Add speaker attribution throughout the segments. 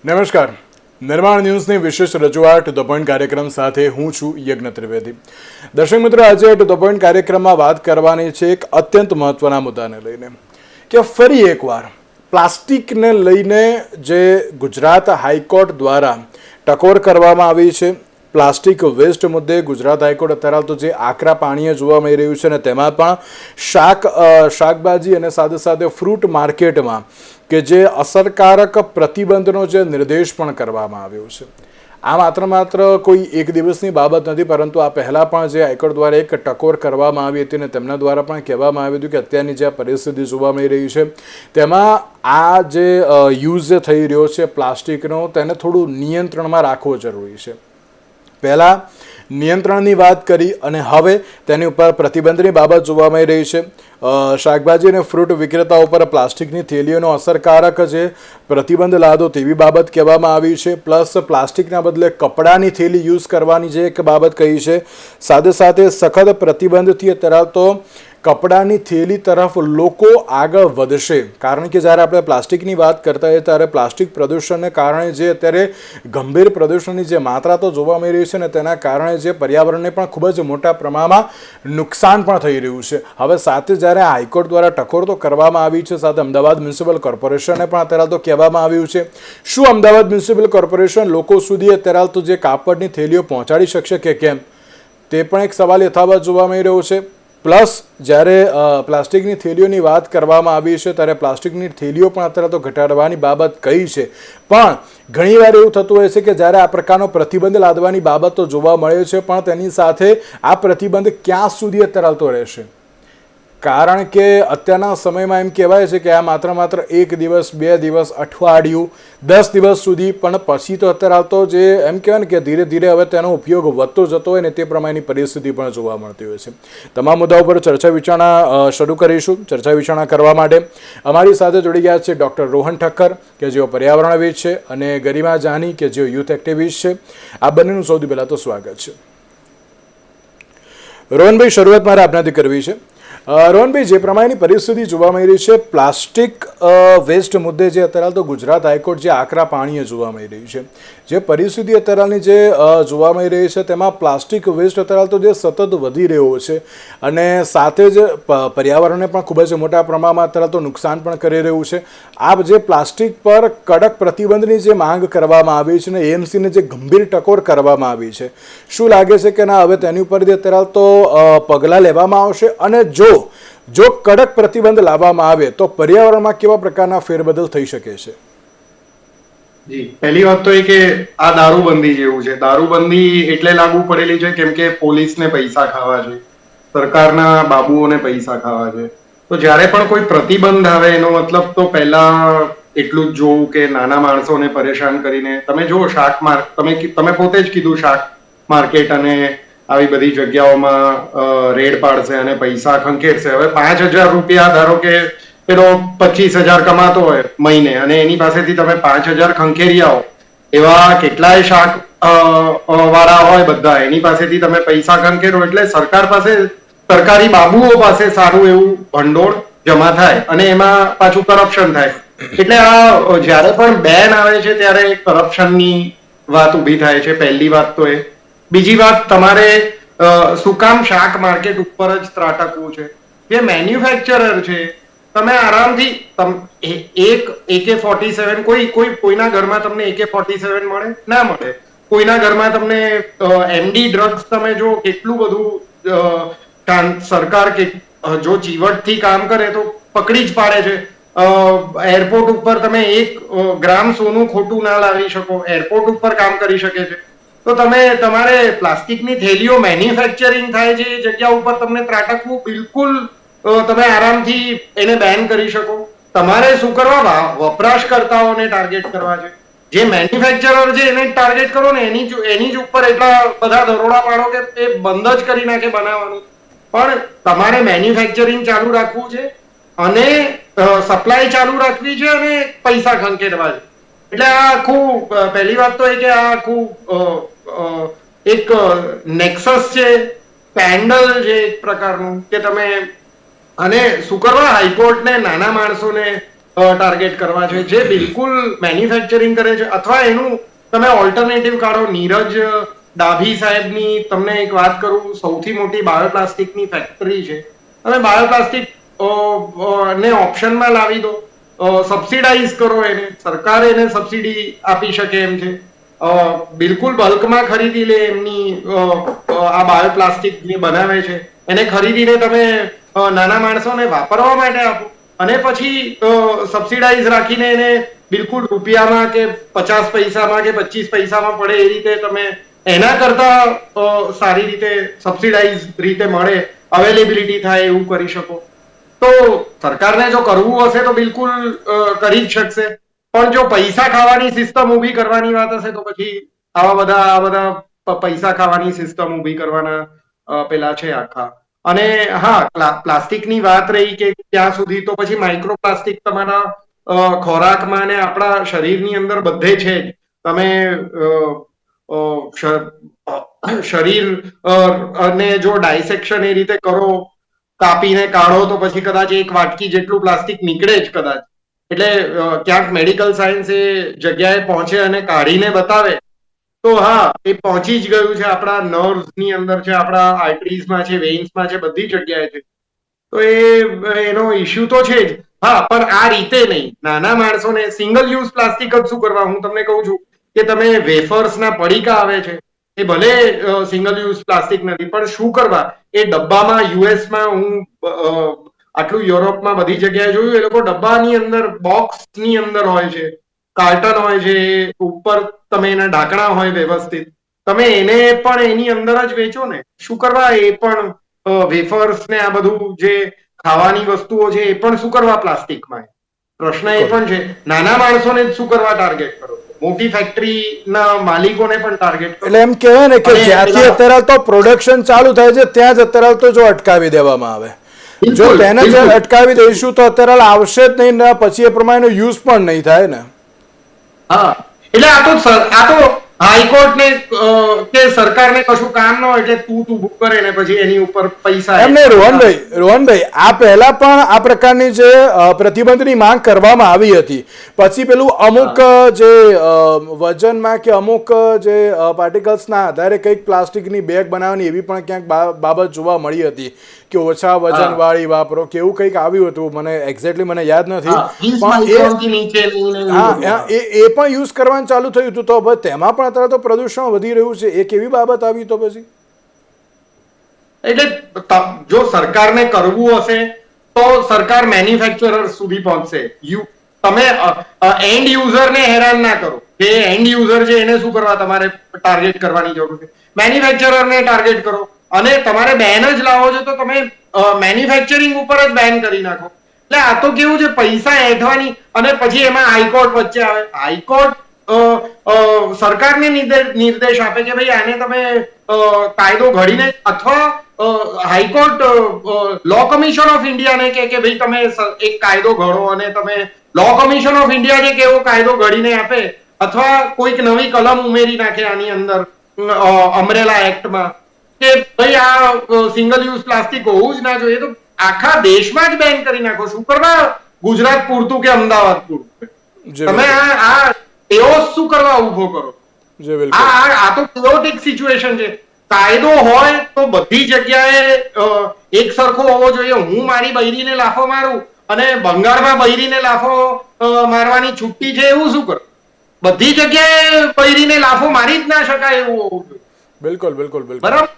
Speaker 1: નમસ્કાર. નિર્માણ ન્યૂઝની વિશેષ રજૂઆત ટુ ધ પોઈન્ટ કાર્યક્રમ સાથે હું છું યજ્ઞ ત્રિવેદી. દર્શક મિત્રો, આજે ટુ ધ પોઈન્ટ કાર્યક્રમમાં વાત કરવાની છે એક અત્યંત મહત્વના મુદ્દાને લઈને કે ફરી એકવાર પ્લાસ્ટિકને લઈને જે ગુજરાત હાઈકોર્ટ દ્વારા ટકોર કરવામાં આવી છે. પ્લાસ્ટિક વેસ્ટ મુદ્દે ગુજરાત હાઈકોર્ટ અત્યારે તો જે આકરા પાણીએ જોવા મળી રહ્યું છે, અને તેમાં પણ શાકભાજી અને સાથે સાથે ફ્રૂટ માર્કેટમાં કે જે અસરકારક પ્રતિબંધનો જે નિર્દેશ પણ કરવામાં આવ્યો છે. આ માત્ર કોઈ એક દિવસની બાબત નથી, પરંતુ આ પહેલાં પણ જે હાઈકોર્ટ દ્વારા એક ટકોર કરવામાં આવી હતી અને તેમના દ્વારા પણ કહેવામાં આવ્યું હતું કે અત્યારની જે પરિસ્થિતિ જોવા મળી રહી છે તેમાં આ જે યુઝ થઈ રહ્યો છે પ્લાસ્ટિકનો, તેને થોડું નિયંત્રણમાં રાખવો જરૂરી છે. પહેલાં નિયંત્રણની વાત કરી અને હવે તેની ઉપર પ્રતિબંધની બાબત જોવા મળી રહી છે. શાકભાજી અને ફ્રૂટ વિક્રેતાઓ પર પ્લાસ્ટિકની થેલીઓનો અસરકારક જે પ્રતિબંધ લાદો તેવી બાબત કહેવામાં આવી છે. પ્લસ પ્લાસ્ટિકના બદલે કપડાની થેલી યુઝ કરવાની જે એક બાબત કહી છે. સાથે સાથે સખત પ્રતિબંધથી અત્યારે તો કપડાની થેલી તરફ લોકો આગળ વધશે, કારણ કે જ્યારે આપણે પ્લાસ્ટિકની વાત કરતા હોઈએ ત્યારે પ્લાસ્ટિક પ્રદૂષણને કારણે જે અત્યારે ગંભીર પ્રદૂષણની જે માત્રા તો જોવા મળી રહી છે ને તેના કારણે જે પર્યાવરણને પણ ખૂબ જ મોટા પ્રમાણમાં નુકસાન પણ થઈ રહ્યું છે. હવે સાથે જ્યારે હાઈકોર્ટ દ્વારા ટકોર તો કરવામાં આવી છે, સાથે અમદાવાદ મ્યુનિસિપલ કોર્પોરેશનને પણ અત્યારે તો કહેવામાં આવ્યું છે. શું અમદાવાદ મ્યુનિસિપલ કોર્પોરેશન લોકો સુધી અત્યારે તો જે કાપડની થેલીઓ પહોંચાડી શકશે કે કેમ, તે પણ એક સવાલ યથાવત જોવા મળી રહ્યો છે. પ્લસ જ્યારે પ્લાસ્ટિકની થેલીઓની વાત કરવામાં આવી છે ત્યારે પ્લાસ્ટિકની થેલીઓ પણ અત્યારે તો ઘટાડવાની બાબત કહી છે, પણ ઘણીવાર એવું થતું હોય છે કે જ્યારે આ પ્રકારનો પ્રતિબંધ લાદવાની બાબતો જોવા મળે છે, પણ તેની સાથે આ પ્રતિબંધ ક્યાં સુધી અત્યારે ચાલતો રહેશે? કારણ કે અત્યારના સમયમાં એમ કહેવાય છે કે આ માત્ર એક દિવસ, 2 દિવસ, અઠવાડિયું, 10 દિવસ સુધી, પણ પછી તો અત્યારે તો જે એમ કહેવાય ને કે ધીરે ધીરે હવે તેનો ઉપયોગ વધતો જતો હોય ને તે પ્રમાણેની પરિસ્થિતિ પણ જોવા મળતી હોય છે. તમામ મુદ્દાઓ પર ચર્ચા વિચારણા શરૂ કરીશું. ચર્ચા વિચારણા કરવા માટે અમારી સાથે જોડી ગયા છે ડૉક્ટર રોહન ઠક્કર કે જેઓ પર્યાવરણવિદ છે, અને ગરિમા જાની કે જેઓ યુથ એક્ટિવિસ્ટ છે. આ બંનેનું સૌથી પહેલાં તો સ્વાગત છે. રોહનભાઈ, શરૂઆત મારે આપનાથી કરવી છે. રોહનભાઈ, જે પ્રમાણેની પરિસ્થિતિ જોવા મળી રહી છે પ્લાસ્ટિક વેસ્ટ મુદ્દે, જે અત્યારે તો ગુજરાત હાઈકોર્ટ જે આકરા પાણીએ જોવા મળી રહી છે, જે પરિસ્થિતિ અત્યારની જે જોવા મળી રહી છે તેમાં પ્લાસ્ટિક વેસ્ટ અત્યારે તો જે સતત વધી રહ્યો છે અને સાથે જ પર્યાવરણને પણ ખૂબ જ મોટા પ્રમાણમાં અત્યારે તો નુકસાન પણ કરી રહ્યું છે. આ જે પ્લાસ્ટિક પર કડક પ્રતિબંધની જે માંગ કરવામાં આવી છે ને એએમસીને જે ગંભીર ટકોર કરવામાં આવી છે, શું લાગે છે કે ના હવે તેની ઉપરથી અત્યારે તો પગલાં લેવામાં આવશે? અને જો કડક પ્રતિબંધ લાવવામાં આવે તો પર્યાવરણમાં કેવા પ્રકારના ફેરબદલ થઈ શકે છે?
Speaker 2: જી, પહેલી વાત તો એ કે આ દારૂબંધી જેવું છે. દારૂબંધી એટલે લાગુ પડેલી છે કેમ કે પોલીસને પૈસા ખાવા છે, સરકારના બાબુઓને પૈસા ખાવા છે. તો જ્યારે પણ કોઈ પ્રતિબંધ આવે એનો મતલબ તો પહેલા એટલું જ જોવું કે નાના માણસોને પરેશાન કરીને તમે જો તમે પોતે જ કીધું શાક માર્કેટ અને આવી બધી જગ્યાઓમાં રેડ પાડશે અને પૈસા ખંખેરશે. હવે 5,000 રૂપિયા ધારો કે પેલો 25,000 કમાતો હોય મહિને અને એની પાસેથી તમે 5,000 ખંખેરી આવો, એવા કેટલાય શાક વાળા હોય બધા, એની પાસેથી તમે પૈસા ખંખેરો એટલે સરકાર પાસે, સરકારી બાબુઓ પાસે સારું એવું ભંડોળ જમા થાય અને એમાં પાછું કરપ્શન થાય. એટલે આ જ્યારે પણ બેન આવે છે ત્યારે કરપ્શનની વાત ઊભી થાય છે. પહેલી વાત તો એ. બીજી વાત, તમારે શું કામ શાક માર્કેટ ઉપર જ ત્રાટકવું છે? જે મેન્યુફેક્ચરર છે, તમે આરામથી એક AK-47 કોઈના ઘરમાં તમને AK-47 મળે? ના મળે. કોઈના ઘરમાં તમને MD ડ્રગ્સ તમે જો કેટલું બધું સરકાર જો ચીવટથી કામ કરે તો પકડી જ પાડે છે. એરપોર્ટ ઉપર તમે 1 ગ્રામ સોનું ખોટું ના લાવી શકો, એરપોર્ટ ઉપર કામ કરી શકે છે. તો તમારે પ્લાસ્ટિકની થેલીઓ મેન્યુફેક્ચરિંગ થાય છે એ જગ્યા ઉપર તમને ત્રાટકવું બિલકુલ, તમે આરામથી એને બેન કરી શકો. તમારે શું કરવા? વપરાશકર્તાઓને ટાર્ગેટ કરવા છે. જે મેન્યુફેક્ચરર છે એને ટાર્ગેટ કરો ને, એની જ ઉપર એટલા બધા દરોડા પાડો કે એ બંધ જ કરી નાખે બનાવવાનું. પણ તમારે મેન્યુફેક્ચરિંગ ચાલુ રાખવું છે અને સપ્લાય ચાલુ રાખવી છે અને પૈસા ખંખેરવા છે. એટલે આ આખું, પહેલી વાત તો એ કે આ આખું એક નેક્સસ છે, પેન્ડલ છે એક પ્રકારનું, કે તમે અને શું કરવા હાઈકોર્ટને નાના માણસોને ટાર્ગેટ કરવા છે, જે બિલકુલ મેન્યુફેક્ચરિંગ કરે છે, અથવા એનું તમે ઓલ્ટરનેટિવ કાઢો. નીરજ ડાભી સાહેબની તમને એક વાત કરું, સૌથી મોટી બાયોપ્લાસ્ટિકની ફેક્ટરી છે. તમે બાયોપ્લાસ્ટિક ને ઓપ્શનમાં લાવી દો, સબસિડાઇઝ કરો એને, સરકાર એને સબસિડી આપી શકે એમ છે. બિલકુલ બલ્કમાં ખરીદી લે એમની આ બાયોપ્લાસ્ટિક જે બનાવે છે એને ખરીદીને તમે નાના માણસોને વાપરવા માટે આપો, અને પછી સબસિડાઇઝ રાખીને એને બિલકુલ રૂપિયામાં કે 50 પૈસામાં કે 25 પૈસામાં પડે એ રીતે તમે એના કરતા સારી રીતે સબસિડાઇઝ રીતે મળે, અવેલેબિલિટી થાય એવું કરી શકો. તો સરકારને જો કરવું હશે તો બિલકુલ કરી જ શકશે, પણ જો પૈસા ખાવાની સિસ્ટમ ઊભી કરવાની વાત હશે તો પછી આવા બધા પૈસા ખાવાની સિસ્ટમ ઊભી કરવાના પેલા છે આખા. અને હા, પ્લાસ્ટિકની વાત રહી કે ત્યાં સુધી, તો પછી માઇક્રોપ્લાસ્ટિક તમારા ખોરાકમાં ને આપણા શરીરની અંદર બધે છે જ. તમે શરીર અને જો ડાયસેક્શન એ રીતે કરો, કાપીને કાઢો, તો પછી કદાચ એક વાટકી જેટલું પ્લાસ્ટિક નીકળે જ કદાચ. એટલે ક્યાંક મેડિકલ સાયન્સ એ જગ્યાએ પહોંચે અને કાઢીને બતાવે તો હા, એ પહોંચી જ ગયું છે, આપણા નર્વ્સ ની અંદર છે, આપણા આર્ટરીઝમાં છે, વેઇન્સમાં છે, બધી જગ્યાએ છે. તો એનો ઇશ્યુ તો છે જ. હા, પણ આ રીતે નહીં. નાના માણસોને સિંગલ યુઝ પ્લાસ્ટિક જ શું કરવા? હું તમને કહું છું કે તમે વેફર્સના પડીકા આવે છે, એ ભલે સિંગલ યુઝ પ્લાસ્ટિક નથી, પણ શું કરવા? એ ડબ્બામાં યુએસમાં હું આટલું યુરોપમાં બધી જગ્યાએ જોયું, એ લોકો ડબ્બાની અંદર બોક્સની અંદર હોય છે, કાર્ટન હોય છે, ઉપર તમે એના ઢાંકણા હોય વ્યવસ્થિત, તમે એને પણ એની અંદર જ વેચો ને. શું કરવા? એ પણ વેફર્સ ને આ બધું જે ખાવાની વસ્તુઓ છે એ પણ શું કરવા પ્લાસ્ટિકમાં? પ્રશ્ન એ પણ છે. નાના માણસોને જ શું કરવા ટાર્ગેટ કરો? મોટી ફેક્ટરીના માલિકોને પણ ટાર્ગેટ કરો.
Speaker 1: એટલે એમ કહેવાય ને કે જ્યાંથી અત્યારે તો પ્રોડક્શન ચાલુ થાય છે ત્યાં જ અત્યારે તો જો અટકાવી દેવામાં આવે, જો તેને જ અટકાવી દઈશું તો અત્યારે આવશે જ નહીં ને, પછી એ પ્રમાણેનો યુઝ પણ નહીં થાય ને.
Speaker 2: હા, એટલે આ તો હાઈકોર્ટ ને કે સરકારને કશું કામ ન હોય એટલે તું ઉભું કરે ને પછી એની ઉપર પૈસા.
Speaker 1: એમને રોહનભાઈ, આ પહેલા પણ આ પ્રકારની જે પ્રતિબંધની માંગ કરવામાં આવી હતી, પછી પેલું અમુક જે વજનમાં કે અમુક જે પાર્ટિકલ્સના આધારે કંઈક પ્લાસ્ટિકની બેગ બનાવવાની એવી પણ ક્યાંક બાબત જોવા મળી હતી કે ઓછા વજન વાળી વાપરો કે એવું કંઈક આવ્યું હતું. મને એક્ઝેક્ટલી મને યાદ નથી, પણ હા, એ પણ યુઝ કરવાનું ચાલુ થયું હતું. તો તેમાં પણ અત્યારે તો પ્રદૂષણ વધી રહ્યું છે. એક એવી બાબત આવી તો પછી
Speaker 2: એટલે જો સરકારને કરવું હશે તો સરકાર મેન્યુફેક્ચરર સુધી પહોંચશે. તમે એન્ડ યુઝરને હેરાન ના કરો. જે એન્ડ યુઝર છે એને શું કરવા તમારે ટાર્ગેટ કરવાની જરૂર છે? મેન્યુફેક્ચરરને ટાર્ગેટ કરો. અને તમારે બેન જ લાવો છો તો તમે મેન્યુફેક્ચરિંગ ઉપર જ બેન કરી નાખો. એટલે આ તો કેવું છે, પૈસા હેઠવાની, અને પછી એમાં હાઈકોર્ટ વચ્ચે આવે. હાઈકોર્ટ સરકારને નિર્દેશ આપે કે ભાઈ આને તમે કાયદો ઘડીને, અથવા હાઈકોર્ટ લો કમિશન ઓફ ઇન્ડિયાને કે ભાઈ તમે એક કાયદો ઘડો, અને તમે લો કમિશન ઓફ ઇન્ડિયા જે કેવો કાયદો ઘડીને આપે, અથવા કોઈક નવી કલમ ઉમેરી નાખે આની અંદર અમરેલા એક્ટમાં કે ભાઈ આ સિંગલ યુઝ પ્લાસ્ટિક હોવું જ ના જોઈએ, તો આખા દેશમાં જ બેન કરી નાખો. શું કરવા ગુજરાત પૂરતું કે અમદાવાદ પૂરતું? તમે આ એવો શું કરવા ઉભો કરો? આ તો કેઓટિક સિચ્યુએશન છે. કાયદો હોય તો બધી જગ્યાએ એક સરખો હોવો જોઈએ. હું મારી બૈરીને લાફો મારું અને બંગાળમાં બૈરીને લાફો મારવાની છુટ્ટી છે એવું શું કરું? બધી જગ્યાએ બૈરીને લાફો મારી જ ના શકાય એવું હોવું જોઈએ.
Speaker 1: બિલકુલ બિલકુલ બિલકુલ. બરાબર.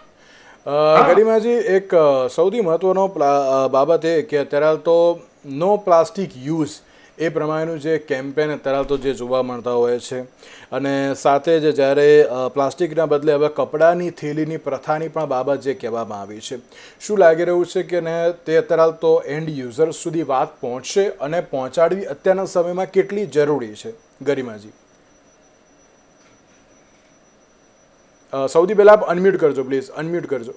Speaker 1: ગરિમાજી, એક સૌથી મહત્વનો બાબત એ કે અત્યારે તો નો પ્લાસ્ટિક યુઝ એ પ્રમાણેનું જે કેમ્પેન અત્યારે તો જે જોવા મળતા હોય છે, અને સાથે જ જ્યારે પ્લાસ્ટિકના બદલે હવે કપડાની થેલીની પ્રથાની પણ બાબત જે કહેવામાં આવી છે, શું લાગી રહ્યું છે કે ને તે અત્યારે તો એન્ડ યુઝર્સ સુધી વાત પહોંચશે, અને પહોંચાડવી અત્યારના સમયમાં કેટલી જરૂરી છે? ગરિમાજી, સૌથી પહેલા આપ અનમ્યુટ કરજો પ્લીઝ, અનમ્યુટ કરજો.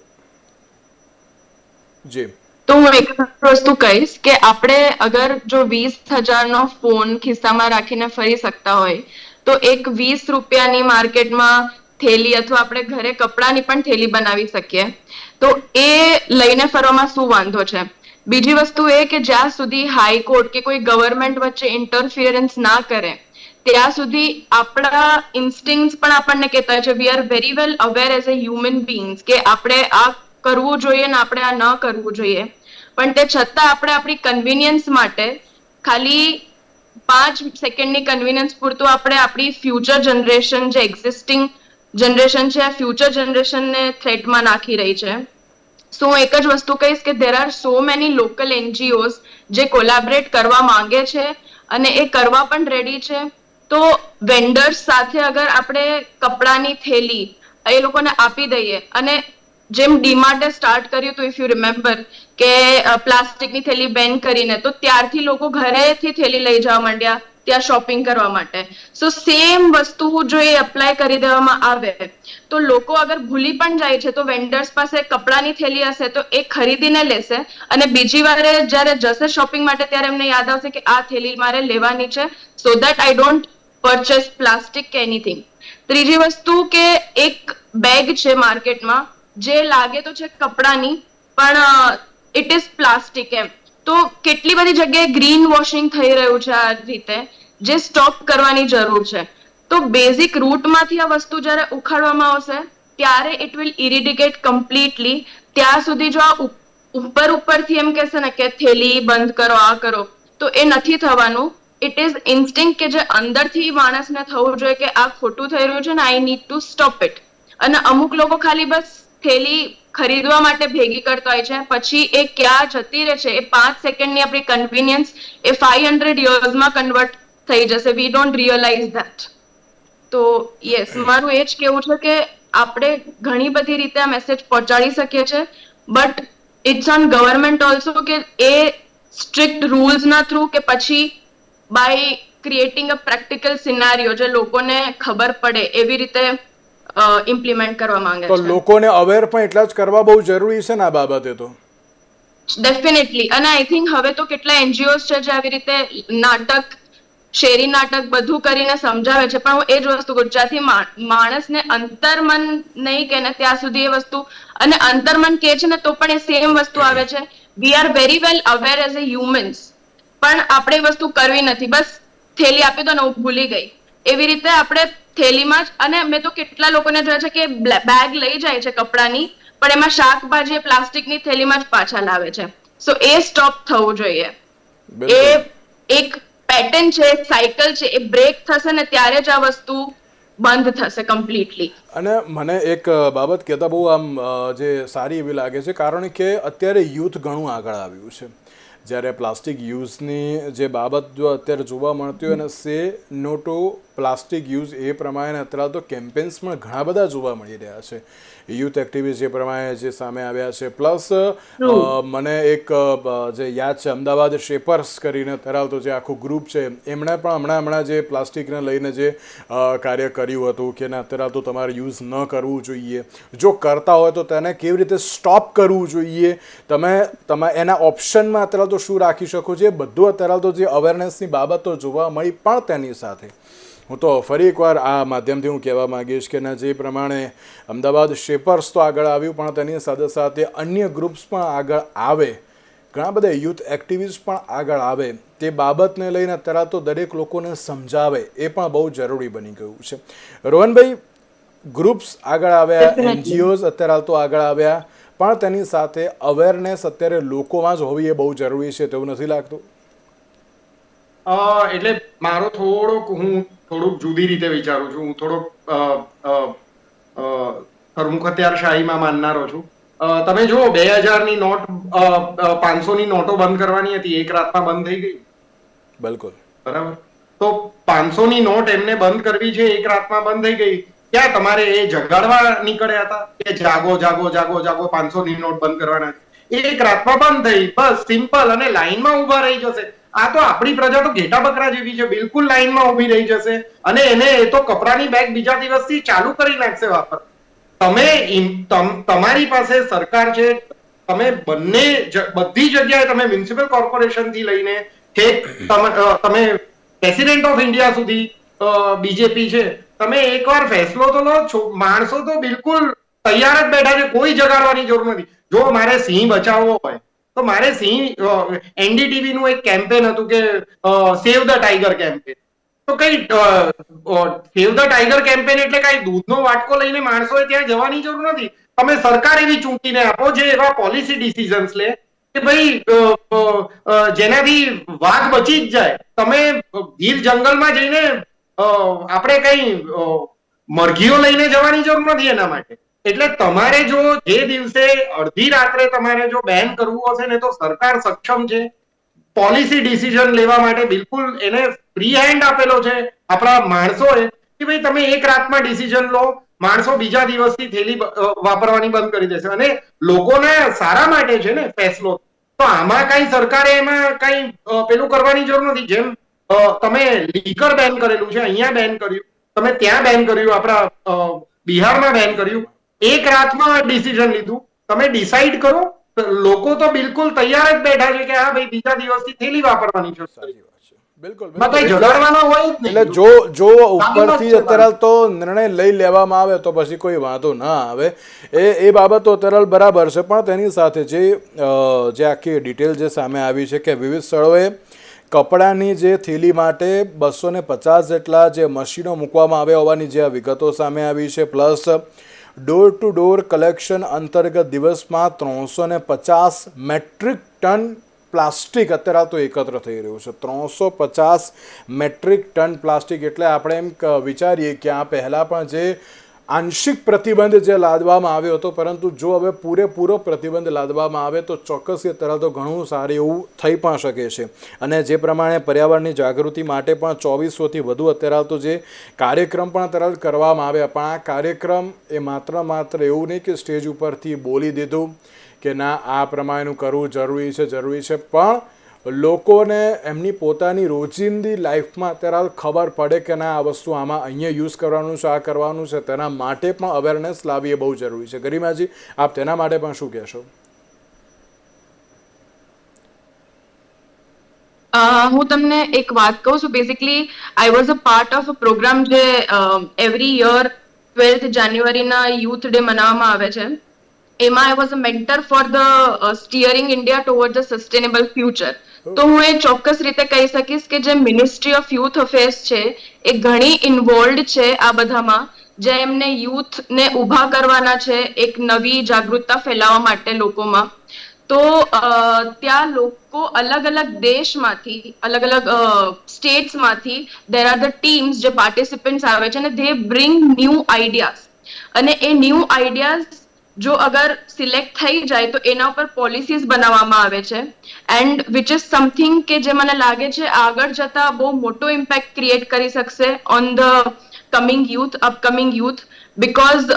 Speaker 1: જી.
Speaker 3: તો હું એક વસ્તુ કહીશ કે આપણે અગર જો 20,000નો ફોન ખિસ્સામાં રાખીને ફરી શકતા હોય તો એક 20 રૂપિયાની માર્કેટમાં થેલી, અથવા આપણે ઘરે કપડાની પણ થેલી બનાવી શકીએ. તો એ લઈને ફરવામાં શું વાંધો છે? બીજી વસ્તુ એ કે જ્યાં સુધી હાઈકોર્ટ કે કોઈ ગવર્મેન્ટ વચ્ચે ઇન્ટરફિયરન્સ ના કરે ત્યાં સુધી આપણા ઇન્સ્ટિંક્ટ પણ આપણને કહેતા છે we are very well aware as a human beings કે આપણે આ કરવું જોઈએ ને આપણે આ ન કરવું જોઈએ, પણ તે છતાં આપણે આપણી કન્વિનિયન્સ માટે ખાલી 5 સેકન્ડની કન્વિનિયન્સ પૂરતું આપણે આપણી ફ્યુચર જનરેશન જે એક્ઝિસ્ટિંગ જનરેશન છે આ ફ્યુચર જનરેશનને થ્રેટમાં નાખી રહી છે. સો હું એક જ વસ્તુ કહીશ કે there are so many local NGOs જે કોલેબરેટ કરવા માંગે છે અને એ કરવા પણ રેડી છે. તો વેન્ડર્સ સાથે અગર આપણે કપડાની થેલી એ લોકોને આપી દઈએ અને જેમ ડીમાર્ટે સ્ટાર્ટ કર્યું હતું ઇફ યુ રિમેમ્બર કે પ્લાસ્ટિકની થેલી બેન કરીને, તો ત્યારથી લોકો ઘરેથી થેલી લઈ જવા માંડ્યા ત્યાં શોપિંગ કરવા માટે. સો સેમ વસ્તુ જો એ એપ્લાય કરી દેવામાં આવે તો લોકો અગર ભૂલી પણ જાય છે તો વેન્ડર્સ પાસે કપડાની થેલી હશે તો એ ખરીદીને લેશે અને બીજી વારે જ્યારે જશે શોપિંગ માટે ત્યારે એમને યાદ આવશે કે આ થેલી મારે લેવાની છે, so that I don't purchase plastic કે એનીથિંગ. ત્રીજી વસ્તુ કે એક બેગ છે માર્કેટમાં જે લાગે તો છે કપડાની પણ ઇટ ઇઝ પ્લાસ્ટિક એમ. તો કેટલી બધી જગ્યાએ ગ્રીન વોશિંગ થઈ રહ્યું છે આ રીતે, જે સ્ટોપ કરવાની જરૂર છે. તો બેઝિક રૂટમાંથી આ વસ્તુ જ્યારે ઉખાડવામાં આવશે ત્યારે ઇટ વિલ ઇરિડિકેટ કમ્પ્લીટલી. ત્યાં સુધી જો આ ઉપરથી એમ કહેશે ને કે થેલી બંધ કરો આ કરો તો એ નથી થવાનું. ઇટ ઇઝ ઇન્સ્ટિંક્ટ કે જે અંદરથી માણસને થવું જોઈએ કે આ ખોટું થઈ રહ્યું છે ને I need to stop it. અને અમુક લોકો ખાલી બસ થેલી ખરીદવા માટે ભેગી કરતા હોય છે, પછી એ ક્યાં જતી રહે છે એ 5 સેકન્ડની આપણી કન્વિનિયન્સ એ 500 યર્સમાં કન્વર્ટ થઈ જશે. We don't realise that. તો યસ, મારું એ જ કેવું છે કે આપણે ઘણી બધી રીતે આ મેસેજ પહોંચાડી શકીએ છીએ, but it's on government also કે એ સ્ટ્રિક્ટ રૂલ્સના થ્રુ કે પછી by creating a practical scenario જે લોકોને ખબર પડે એવી રીતે ઇમ્પ્લિમેન્ટ કરવા માંગે
Speaker 1: તો
Speaker 3: છે.
Speaker 1: લોકોને અવેર પણ એટલા જ કરવા બહુ જરૂરી છે ને આ બાબતે. તો
Speaker 3: ડેફિનેટલી. અને આઈ થિંક હવે તો કેટલા NGOs છે જે આવી રીતે નાટક, શેરી નાટક બધું કરીને સમજાવે છે, પણ હું એ જ વસ્તુ ગુજરાતી માણસને અંતર્મન નહીં કે ને ત્યાં સુધી એ વસ્તુ, અને અંતર્મન કે છે ને તો પણ એ સેમ વસ્તુ આવે છે we are very well aware as a humans, પણ આપણે એ વસ્તુ કરવી નથી. બસ થેલી આપી દો ને હું ભૂલી ગઈ એવી રીતે આપણે થેલીમાં જ. અને મેં તો કેટલા લોકોને જોયા છે કે બેગ લઈ જાય છે કપડાની પણ એમાં શાકભાજી પ્લાસ્ટિકની થેલીમાં જ પાછા લાવે છે. સો એ સ્ટોપ થવું જોઈએ. એ એક પેટર્ન છે, સાયકલ છે, એ બ્રેક થશે ને ત્યારે જ આ વસ્તુ બંધ થશે કમ્પ્લીટલી.
Speaker 1: અને મને એક બાબત કહેતા બહુ આમ જે સારી એવી લાગે છે, કારણ કે અત્યારે યુથ ઘણું આગળ આવ્યું છે. જ્યારે પ્લાસ્ટિક યુઝની જે બાબત જો અત્યારે જોવા મળતી હોય અને સે નો ટુ પ્લાસ્ટિક યુઝ એ પ્રમાણે અત્યારે તો કેમ્પેન્સ પણ ઘણા બધા જોવા મળી રહ્યા છે. યુથ એક્ટિવિસ્ટ જે પ્રમાણે જે સામે આવ્યા છે, પ્લસ મને એક જે યાદ છે અમદાવાદ શેપર્સ કરીને ધરાવતો જે આખું ગ્રુપ છે એમણે પણ હમણાં જે પ્લાસ્ટિકને લઈને જે કાર્ય કર્યું હતું કે ના અત્યારે તો તમારે યુઝ ન કરવું જોઈએ, જો કરતા હોય તો તેને કેવી રીતે સ્ટોપ કરવું જોઈએ, તમે એના ઓપ્શનમાં અત્યારે તો શું રાખી શકો છો, એ બધું અત્યારે તો જે અવેરનેસની બાબતો જોવા મળી. પણ તેની સાથે હું તો ફરી એકવાર આ માધ્યમથી હું કહેવા માંગીશ કે જે પ્રમાણે અમદાવાદ શેપર્સ તો આગળ આવ્યું પણ તેની સાથે સાથે અન્ય ગ્રુપ્સ પણ આગળ આવે, ઘણા બધા યુથ એક્ટિવિસ્ટ પણ આગળ આવે, તે બાબતને લઈને અત્યારે તો દરેક લોકોને સમજાવે એ પણ બહુ જરૂરી બની ગયું છે. રોહનભાઈ, ગ્રુપ્સ આગળ આવ્યા, NGOs અત્યારે તો આગળ આવ્યા, પણ તેની સાથે અવેરનેસ અત્યારે લોકોમાં જ હોવી એ બહુ જરૂરી છે, તેવું નથી લાગતું?
Speaker 2: એટલે મારો થોડુંક જુદી રીતે વિચારું છું. હું થોડોક સરમુખત્યારશાહીમાં માનનારો છું. તમે જુઓ 2000ની નોટ 500ની નોટો બંધ કરવાની હતી, એક રાતમાં બંધ થઈ ગઈ.
Speaker 1: બિલકુલ
Speaker 2: બરાબર. તો 500ની નોટ એમને બંધ કરવી છે, એક રાતમાં બંધ થઈ ગઈ. ક્યાં તમારે એ જગાડવા નીકળ્યા હતા કે જાગો જાગો જાગો જાગો 500ની નોટ બંધ કરવાના? એક રાતમાં બંધ થઈ, બસ સિમ્પલ. અને લાઈનમાં ઉભા રહી જશે. આ તો આપણી પ્રજા તો ઘેટા બકરા જેવી છે, બિલકુલ લાઈનમાં ઉભી રહી જશે અને એને એ તો કપડાની બેગ બીજા દિવસથી ચાલુ કરી નાખશે વાપર. તમારી પાસે સરકાર છે, તમે બધી જગ્યાએ તમે મ્યુનિસિપલ કોર્પોરેશન થી લઈને તમે પ્રેસિડેન્ટ ઓફ ઇન્ડિયા સુધી બીજેપી છે, તમે એકવાર ફેસલો તો લો. માણસો તો બિલકુલ તૈયાર જ બેઠા છે, કોઈ જગાડવાની જરૂર નથી. જો મારે સિંહ બચાવવો હોય તો મારે એનડીટીવી નું એક કેમ્પેન હતું કે સેવ ધ ટાઈગર કેમ્પેન. તો કઈ સેવ ધ ટાઈગર કેમ્પેન એટલે કઈ દૂધનો વાટકો લઈને માણસોએ ત્યાં જવાની જરૂર નથી. તમે સરકાર એવી ચૂંટીને આપો જે એવા પોલિસી ડિસિઝન્સ લે કે ભાઈ જેનાથી વાઘ બચી જ જાય. તમે ગીર જંગલમાં જઈને આપણે કઈ મરઘીઓ લઈને જવાની જરૂર નથી એના માટે. એટલે તમારે જો જે દિવસે અડધી રાત્રે તમારે જો બેન કરવું હશે ને તો સરકાર સક્ષમ છે. પોલિસી ડિસિઝન લેવા માટે બિલકુલ એને ફ્રી હેન્ડ આપેલો છે આપણા માણસોએ કે ભાઈ તમે એક રાતમાં ડિસિઝન લો, માણસો બીજા દિવસથી થેલી વાપરવાની બંધ કરી દેશે. અને લોકોના સારા માટે છે ને ફેસલો. તો આમાં કઈ સરકારે એમાં કઈ પેલું કરવાની જરૂર નથી. જેમ તમે લીકર બેન કરેલું છે, અહીંયા બેન કર્યું, તમે ત્યાં બેન કર્યું, આપણા બિહારમાં બેન કર્યું, એક રાતમાં ડિસિઝન લીધું. તમે ડિસાઈડ કરો. લોકો તો બિલકુલ તૈયાર જ બેઠા છે કે હા ભાઈ બીજા દિવસથી થેલી વાપરવાની છે.
Speaker 1: બિલકુલ
Speaker 2: એટલે
Speaker 1: જો ઉપરથી અત્યારે તો નિર્ણય લઈ લેવામાં આવે તો પછી કોઈ વાંધો ના આવે. એ બાબતો અત્યારે બરાબર છે, પણ તેની સાથે જે આખી ડિટેલ જે સામે આવી છે કે વિવિધ સ્થળોએ કપડાની જે થેલી માટે 250 જેટલા જે મશીનો મૂકવામાં આવ્યા હોવાની જે વિગતો સામે આવી છે. Plus door to door collection અંતર્ગત દિવસમાં 350 મેટ્રિક ટન પ્લાસ્ટિક અત્યારે તો એકત્ર થઈ રહ્યું છે. 350 મેટ્રિક ટન પ્લાસ્ટિક એટલે આપણે એમ વિચારીએ કે આ પહેલાં પણ જે આંશિક પ્રતિબંધ જે લાદવામાં આવ્યો હતો, પરંતુ જો હવે પૂરેપૂરો પ્રતિબંધ લાદવામાં આવે તો ચોક્કસ અત્યારે તો ઘણું સારું એવું થઈ પણ શકે છે. અને જે પ્રમાણે પર્યાવરણની જાગૃતિ માટે પણ 2400થી વધુ અત્યારે તો જે કાર્યક્રમ પણ અત્યારે કરવામાં આવ્યા. પણ આ કાર્યક્રમ એ માત્ર એવું નહીં કે સ્ટેજ ઉપરથી બોલી દીધું કે ના આ પ્રમાણેનું કરવું જરૂરી છે, પણ લોકોને એમની પોતાની રોજિંદી લાઈફમાં અત્યારે ખબર પડે કે ના આ વસ્તુ આમાં અહીંયા યુઝ કરવાનું છે, આ કરવાનું છે, તેના માટે પણ અવેરનેસ લાવવી એ બહુ જરૂરી છે. ગરિમાજી, આપ તેના માટે પણ શું કહેશો?
Speaker 3: હું તમને એક વાત કહું છું. Basically I was a part of a programme જે એવરી યર 12th જાન્યુઆરીના યુથ ડે મનાવવામાં આવે છે. એમાં I was a mentor for the steering India toward the sustainable future. તો હું એ ચોક્કસ રીતે કહી શકીશ કે જે મિનિસ્ટ્રી ઓફ યુથ અફેર્સ છે એ ઘણી ઇન્વોલ્વડ છે આ બધામાં, જે એમને યુથને ઊભા કરવાના છે એક નવી જાગૃતતા ફેલાવવા માટે લોકોમાં. તો ત્યાં લોકો અલગ અલગ દેશમાંથી, અલગ અલગ સ્ટેટ્સમાંથી દેર આર ધ ટીમ્સ જે પાર્ટિસિપન્ટ્સ આવે છે અને ધે બ્રિંગ ન્યૂ આઈડિયાઝ. અને એ ન્યૂ આઈડિયાઝ જો અગર સિલેક્ટ થઈ જાય તો એના ઉપર પોલિસીઝ બનાવવામાં આવે છે. એન્ડ વિચ ઇઝ સમથિંગ કે જે મને લાગે છે આગળ જતા બહુ મોટો ઇમ્પેક્ટ ક્રિએટ કરી શકશે on the upcoming youth. Because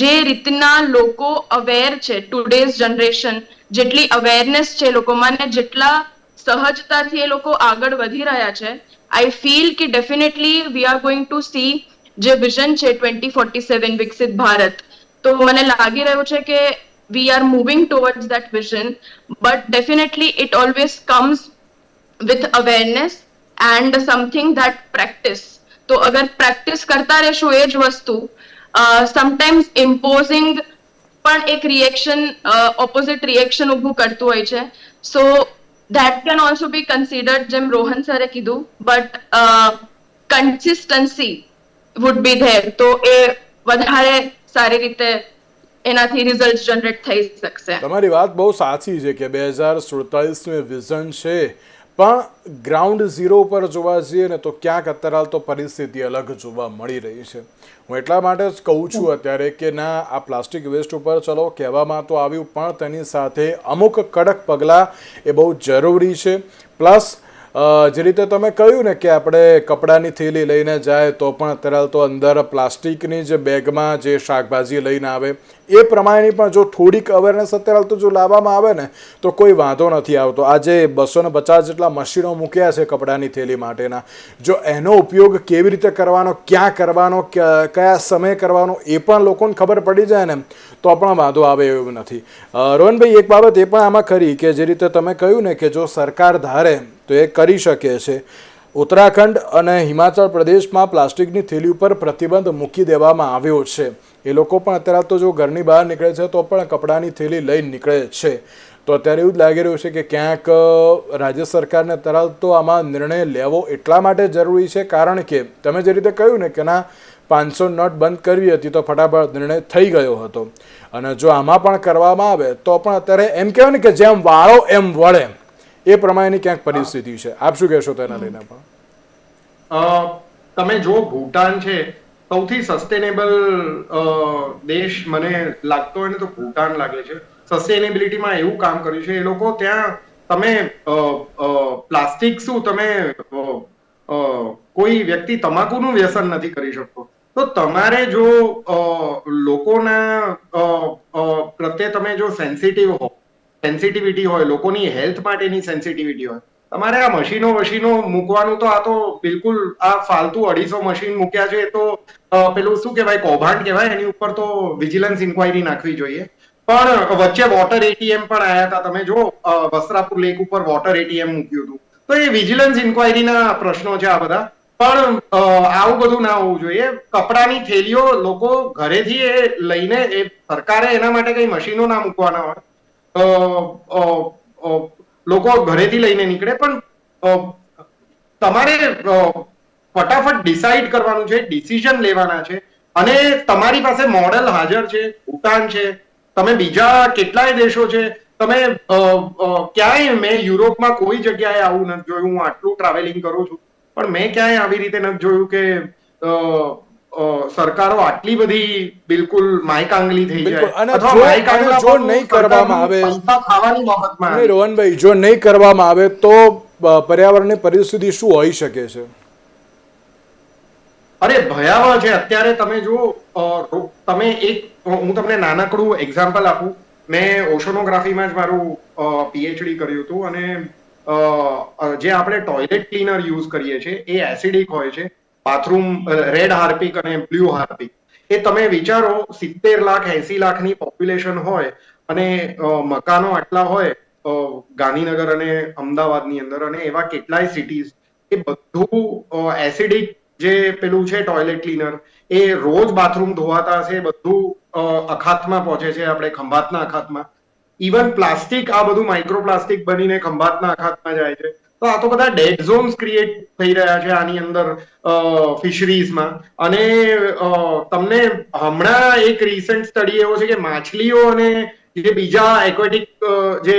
Speaker 3: જે રીતના લોકો અવેર છે, ટુડેઝ જનરેશન જેટલી અવેરનેસ છે લોકોમાં ને જેટલા સહજતાથી એ લોકો આગળ વધી રહ્યા છે, આઈ ફીલ કે definitely we are going to C જે વિઝન છે 2047 વિકસિત ભારત. તો મને લાગી રહ્યું છે કે we are moving towards that vision, but definitely it always comes with awareness and something that practice. તો અગર પ્રેક્ટિસ કરતા રહેશું એ જ વસ્તુ, sometimes imposing પણ એક રિએક્શન, ઓપોઝિટ રિએક્શન ઊભું કરતું હોય છે. સો that can also be considered, જેમ રોહન સરે કીધું, but consistency would be there. તો એ વધારે સારી રીતે એનાથી રિઝલ્ટ જનરેટ થઈ શકશે.
Speaker 1: તમારી વાત બહુ સાચી છે કે 2047નું વિઝન છે, પણ ગ્રાઉન્ડ ઝીરો પર જોવા જઈએ ને તો ક્યાંક અત્યારે તો પરિસ્થિતિ અલગ જોવા મળી રહી છે. હું એટલા માટે જ કહું છું અત્યારે કે ના આ પ્લાસ્ટિક વેસ્ટ ઉપર ચલો કહેવામાં તો આવ્યું, પણ તેની સાથે અમુક કડક પગલાં એ બહુ જરૂરી છે. પ્લસ જે રીતે તમે કહ્યું ને કે આપણે કપડાની થેલી લઈને જાય તો પણ અત્યારે તો અંદર પ્લાસ્ટિકની જે બેગમાં જે શાકભાજી લઈને આવે એ પ્રમાણેની પણ જો થોડીક અવેરનેસ અત્યારે તો જો લાવવામાં આવે ને તો કોઈ વાંધો નથી આવતો. આજે 250 જેટલા મશીનો મૂક્યા છે કપડાની થેલી માટેના, જો એનો ઉપયોગ કેવી રીતે કરવાનો, ક્યાં કરવાનો, કયા સમયે કરવાનો એ પણ લોકોને ખબર પડી જાય ને તો પણ વાંધો આવે એવું નથી. રોહનભાઈ, એક બાબત એ પણ આમાં ખરી કે જે રીતે તમે કહ્યું ને કે જો સરકાર ધારે તો એ કરી શકે છે. ઉત્તરાખંડ અને હિમાચલ પ્રદેશમાં પ્લાસ્ટિકની થેલી ઉપર પ્રતિબંધ મૂકી દેવામાં આવ્યો છે, એ લોકો પણ અત્યારે તો જો ઘરની બહાર નીકળે છે તો પણ કપડાની થેલી લઈને નીકળે છે. તો અત્યારે એવું જ લાગી રહ્યું છે કે ક્યાંક રાજ્ય સરકારને અત્યારે તો આમાં નિર્ણય લેવો એટલા માટે જરૂરી છે, કારણ કે તમે જે રીતે કહ્યું ને કે ના 500 નોટ બંધ કરવી હતી તો ફટાફટ નિર્ણય થઈ ગયો હતો, અને જો આમાં પણ કરવામાં આવે તો પણ અત્યારે એમ કહેવાય ને કે જેમ વાળો એમ વળે એ પ્રમાણેની ક્યાંક પરિસ્થિતિ છે. આપ શું કહેશો તેના લઈને?
Speaker 2: પણ તમે જો ભૂટાન છે સૌથી સસ્ટેનેબલ દેશ મને લાગતો હોય ને તો ભૂટાન લાગે છે. સસ્ટેનેબિલિટીમાં એવું કામ કર્યું છે એ લોકો. ત્યાં તમે પ્લાસ્ટિક શું, તમે કોઈ વ્યક્તિ તમાકુનું વ્યસન નથી કરી શકતો, તો તમારે જો લોકોના પ્રત્યે તમે જો સેન્સિટિવિટી હોય, લોકોની હેલ્થ માટેની સેન્સિટિવિટી હોય, તમારે આ મશીનો મૂકવાનું તો આ તો બિલકુલ આ ફાલતુ 250 મશીન મૂક્યા છે તો પેલું શું કહેવાય, કૌભાંડ કહેવાય, એની ઉપર તો વિજિલન્સ ઇન્ક્વાયરી નાખવી જોઈએ. પણ વચ્ચે વોટર એટીએમ પણ આયા હતા. તમે જો વસ્ત્રાપુર લેક ઉપર વોટર એટીએમ મૂક્યું હતું, તો એ વિજિલન્સ ઇન્ક્વાયરીના પ્રશ્નો છે આ બધા. પણ આવું બધું ના હોવું જોઈએ. કપડાની થેલીઓ લોકો ઘરેથી એ લઈને, એ સરકારે એના માટે કઈ મશીનો ના મૂકવાના હોય, લોકો ઘરેથી લઈને નીકળે. પણ તમારે ફટાફટ ડિસાઈડ કરવાનું છે, ડિસિઝન લેવાના છે, અને તમારી પાસે મોડેલ હાજર છે. ભૂટાન છે, તમે બીજા કેટલાય દેશો છે, તમે ક્યાંય, મેં યુરોપમાં કોઈ જગ્યાએ આવું નથી જોયું. હું આટલું ટ્રાવેલિંગ કરું છું પણ મેં ક્યાંય આવી રીતે નથી જોયું કે સરકારો આટલી બધી બિલકુલ માયકાંગલી થઈ જાય.
Speaker 1: અથવા જો નહીં કરવામાં આવે,
Speaker 2: ખાવાની બાબતમાં
Speaker 1: રોહનભાઈ, જો નહીં કરવામાં આવે તો પર્યાવરણની પરિસ્થિતિ શું હોઈ શકે છે?
Speaker 2: અરે ભયાવહ છે. અત્યારે તમે જો, હું તમને નાનકડું એક્ઝામ્પલ આપું. મેં ઓશનોગ્રાફીમાં જ મારું પીએચડી કર્યું હતું, અને જે આપણે ટોયલેટ ક્લીનર યુઝ કરીએ છીએ એ એસિડિક હોય છે. બાથરૂમ રેડ હાર્પિક અને બ્લુ હાર્પિક. એ તમે વિચારો, 70 લાખ 80 લાખની પોપ્યુલેશન હોય અને મકાનો આટલા હોય ગાંધીનગર અને અમદાવાદની અંદર, અને એવા કેટલાય સિટીઝ, એ બધું એસિડિક જે પેલું છે ટોયલેટ ક્લીનર, એ રોજ બાથરૂમ ધોવાતા હશે, બધું અખાતમાં પહોંચે છે, આપણે ખંભાતના અખાતમાં. ઇવન પ્લાસ્ટિક, આ બધું માઇક્રોપ્લાસ્ટિક બનીને ખંભાતના અખાતમાં જાય છે. તો આ તો બધા ડેડ ઝોન્સ ક્રિએટ થઈ રહ્યા છે આની અંદર, ફિશરીઝમાં. અને તમને હમણાં એક રિસન્ટ સ્ટડી એવો છે કે માછલીઓ અને જે બીજા એક્વેટિક જે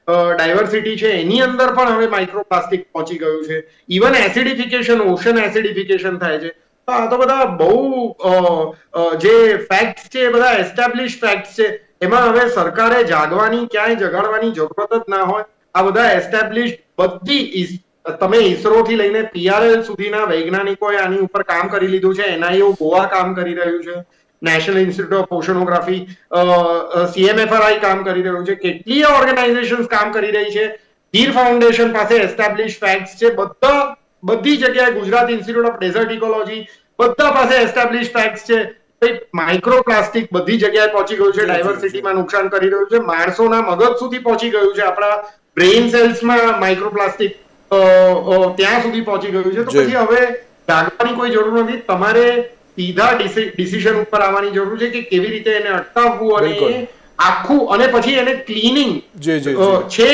Speaker 2: ડાયવર્સિટી છે એની અંદર પણ હવે માઇક્રોપ્લાસ્ટિક પહોંચી ગયું છે. ઇવન એસિડિફિકેશન, ઓશન એસિડિફિકેશન થાય છે. તો આ તો બધા બહુ જે ફેક્ટ્સ છે એ બધા એસ્ટાબ્લિશ ફેક્ટ્સ છે. એમાં હવે સરકારે જાગવાની, ક્યાંય જગાડવાની જરૂરત જ ના હોય. આ બધા એસ્ટાબ્લિશ, બધી, તમે ઇસરો થી લઈને PRL સુધીના વૈજ્ઞાનિકોએ આની ઉપર કામ કરી લીધું છે. NIO ગોવા કામ કરી રહ્યું છે, નેશનલ ઇન્સ્ટિટ્યૂટ ઓફ ઓશનોગ્રાફી, CMFRI કામ કરી રહ્યું છે, કેટલીય ઓર્ગેનાઇઝેશન્સ કામ કરી રહી છે. ગીર ફાઉન્ડેશન પાસે એસ્ટાબ્લિશ ફેક્ટ્સ છે. બધી જગ્યાએ, Gujarat institute of desert ecology, બધા પાસે એસ્ટાબ્લિશ ફેક્ટ્સ છે. માઇક્રોપ્લાસ્ટિક બધી જગ્યાએ પહોંચી ગયું છે, ડાયવર્સિટીમાં નુકસાન કરી રહ્યું છે, માણસોના મગજ સુધી પહોંચી ગયું છે, આપણા બ્રેઇન સેલ્સમાં માઇક્રોપ્લાસ્ટિક ત્યાં સુધી પહોંચી ગયું છે. તો પછી હવે જાગવાની કોઈ જરૂર નથી. તમારે સીધા ડિસિઝન ઉપર આવવાની જરૂર છે કે કેવી રીતે એને અટકાવવું, અને આખું, અને પછી એને ક્લીનિંગ છે,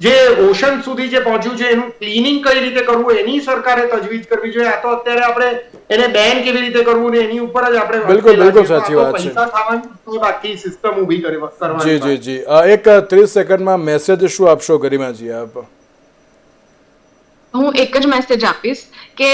Speaker 2: જે ઓશન સુધી જે પહોંચ્યું છે એનું ક્લીનિંગ કઈ રીતે કરવું એની સરકારે તજવીજ કરવી જોઈએ. આ તો અત્યારે આપણે એને બેન કેવી રીતે કરવું ને એની ઉપર જ આપણે
Speaker 1: બિલકુલ સાચી વાત છે.
Speaker 2: પૈસા ખાવાની બાકી સિસ્ટમ ઊભી કરવાની.
Speaker 1: જી એક 30 સેકન્ડમાં મેસેજ શું આપશો ગરિમાજી આપ?
Speaker 3: હું એક જ મેસેજ આપીશ કે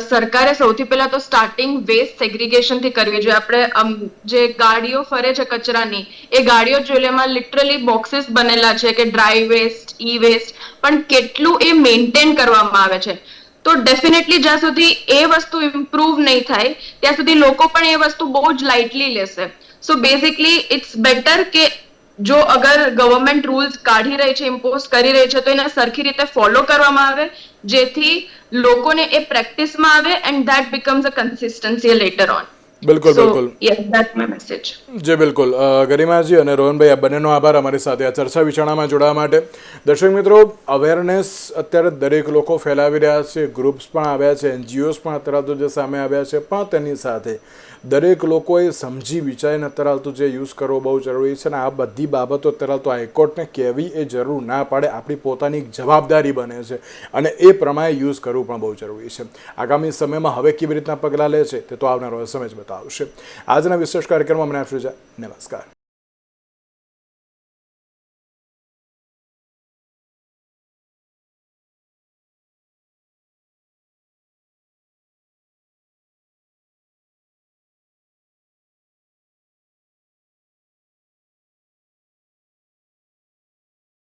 Speaker 3: સરકારે સૌથી પહેલા તો સ્ટાર્ટિંગ વેસ્ટ સેગ્રીગેશન થી કરવી જોઈએ. આપણે જે ગાડીઓ ફરે છે કચરાની, એ ગાડીઓ જોઈ લે, એમાં લિટરલી બોક્સીસ બનેલા છે કે ડ્રાય વેસ્ટ, ઈ વેસ્ટ, પણ કેટલું એ મેન્ટેન કરવામાં આવે છે. તો ડેફિનેટલી જ્યાં સુધી એ વસ્તુ ઇમ્પ્રુવ નહીં થાય ત્યાં સુધી લોકો પણ એ વસ્તુ બહુ જ લાઇટલી લેશે. સો બેઝિકલી ઇટ્સ બેટર કે જો અગર ગવર્મેન્ટ રૂલ્સ કાઢી રહી છે, ઇમ્પોઝ કરી રહી છે, તો એને સરખી રીતે ફોલો કરવામાં આવે, જેથી લોકોને એ પ્રેક્ટિસમાં આવે, and that becomes a consistency letter on.
Speaker 1: બિલકુલ
Speaker 3: યસ, ધેટ્સ માય મેસેજ.
Speaker 1: જી બિલકુલ. ગરિમાજી અને રોહનભાઈ, આ બંનેનો આભાર અમારી સાથે આ ચર્ચા વિચારણામાં જોડાવા માટે. દર્શક મિત્રો, અવેરનેસ અત્યારે દરેક લોકો ફેલાવી રહ્યા છે, ગ્રુપ્સ પણ આવ્યા છે, NGOs પણ અત્યારે તો જે સામે આવ્યા છે, પણ તેની સાથે દરેક લોકોએ સમજી વિચારીને અત્યારે તો જે યુઝ કરવો બહુ જરૂરી છે. અને આ બધી બાબતો અત્યારે તો હાઈકોર્ટને કહેવી એ જરૂર ના પડે, આપણી પોતાની જવાબદારી બને છે અને એ પ્રમાણે યુઝ કરવું પણ બહુ જરૂરી છે. આગામી સમયમાં હવે કેવી રીતના પગલાં લે છે તે તો આવનારો સમય જ બતાવશે. આજના વિશેષ કાર્યક્રમમાં મને આપશો. નમસ્કાર.